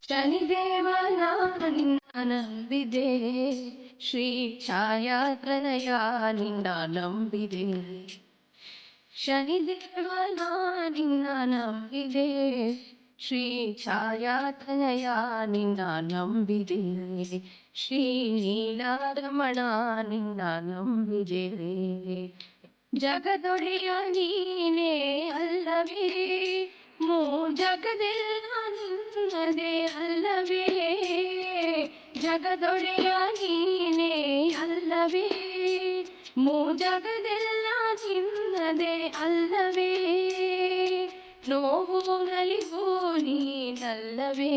ಶನಿದೇವನ ನಿನ್ನ ನಂಬಿದೆ, ಶ್ರೀ ಛಾಯಾತನಯ ನಿನ್ನ ನಂಬಿದೆ. ಶನಿದೇವನ ನಿನ್ನ ನಂಬಿದೆ, ಶ್ರೀ ಛಾಯಾತನಯ ನಿನ್ನ ನಂಬಿದೆ. ಶ್ರೀ ನೀಲಾರಮಣ ನಿನ್ನ ನಂಬಿದೆ. ಜಗದೊಡೆಯ ನೀನೇ ಅಲ್ಲವೇ, ಜಗದೆಲ್ಲ ನಿನ್ನದೇ ಅಲ್ಲವೇ. ಜಗದೊಡೆಯ ನೀನೇ ಅಲ್ಲವೇ, ಜಗದೆಲ್ಲ ನಿನ್ನದೇ ಅಲ್ಲವೇ. ನೋವು ನಲಿವು ನೀನಲ್ಲವೇ,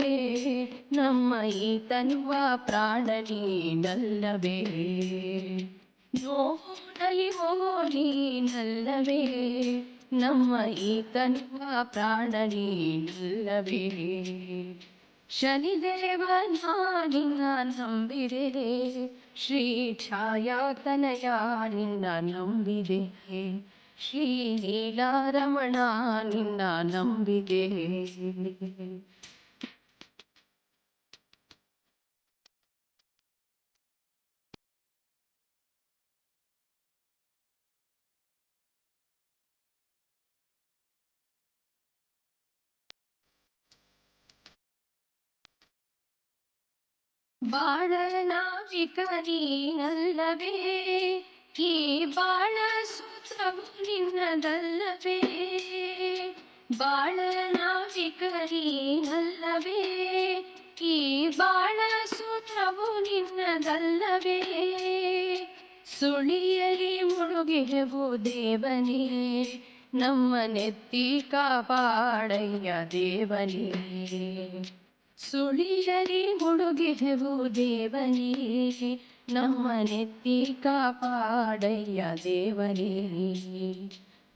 ನಮ್ಮ ಈ ತನುವ ಪ್ರಾಣ ನೀನಲ್ಲವೇ. ನೋವು ನಲಿವು ನೀನಲ್ಲವೇ, ನಮ್ಮ ಈ ತನುವ ಪ್ರಾಣ ನೀನಲ್ಲವೇ. ಶನಿದೇವನ ನಿನ್ನ ನಂಬಿದೆ, ಶ್ರೀ ಛಾಯಾತನಯ ನಿನ್ನ ನಂಬಿದೆ. ಶ್ರೀ ನೀಲಾರಮಣ ನಿನ್ನ ನಂಬಿದೆ. ಬಾಳ ನಾವಿಕ ನೀನಲ್ಲವೇ, ಈ ಬಾಳ ಸೂತ್ರವು ನಿನ್ನದಲ್ಲವೇ. ಬಾಳ ನಾವಿಕ ನೀನಲ್ಲವೇ, ಈ ಬಾಳ ಸೂತ್ರವು ನಿನ್ನದಲ್ಲವೇ. ಸುಳಿಯಲಿ ಮುಳುಗಿಹೆವು ದೇವನೇ, ನಮ್ಮ ನೆತ್ತಿ ಕಾಪಾಡಯ್ಯ ದೇವನೇ. ಸುಳಿಯಲಿ ಮುಳುಗಿಹೆವು ದೇವನೇ, ನಮ್ಮ ನೆತ್ತಿ ಕಾಪಾಡಯ್ಯ ದೇವನೇ.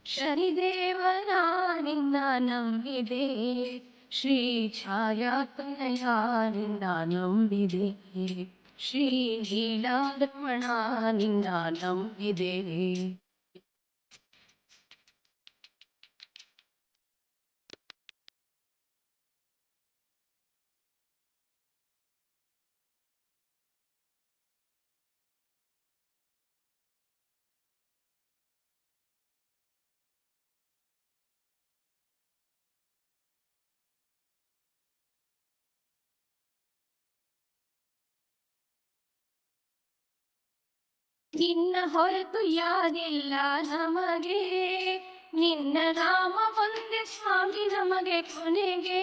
ಶನಿದೇವನ ನಿನ್ನ ನಂಬಿದೆ, ಶ್ರೀ ಛಾಯಾತನಯ ನಿನ್ನ ನಂಬಿದೆ. ಶ್ರೀ ನೀಲಾರಮಣ ನಿನ್ನ ನಂಬಿದೆ. ನಿನ್ನ ಹೊರತು ಯಾರಿಲ್ಲ ನಮಗೆ, ನಿನ್ನ ನಾಮ ಒಂದೇ ಸ್ವಾಮಿ ನಮಗೆ ಕೊನೆಗೆ.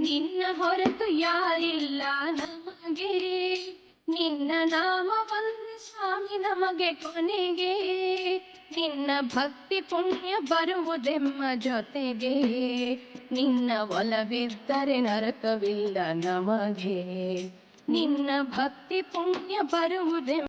ನಿನ್ನ ಹೊರತು ಯಾರಿಲ್ಲ ನಮಗೆ, ನಿನ್ನ ನಾಮ ಒಂದೇ ಸ್ವಾಮಿ ನಮಗೆ ಕೊನೆಗೆ. ನಿನ್ನ ಭಕ್ತಿ ಪುಣ್ಯ ಬರುವುದೆಮ್ಮ ಜೊತೆಗೆ, ನಿನ್ನ ಒಲವಿದ್ದರೆ ನರಕವಿಲ್ಲ ನಮಗೆ. ನಿನ್ನ ಭಕ್ತಿ ಪುಣ್ಯ ಬರುವುದೆಮ್ಮ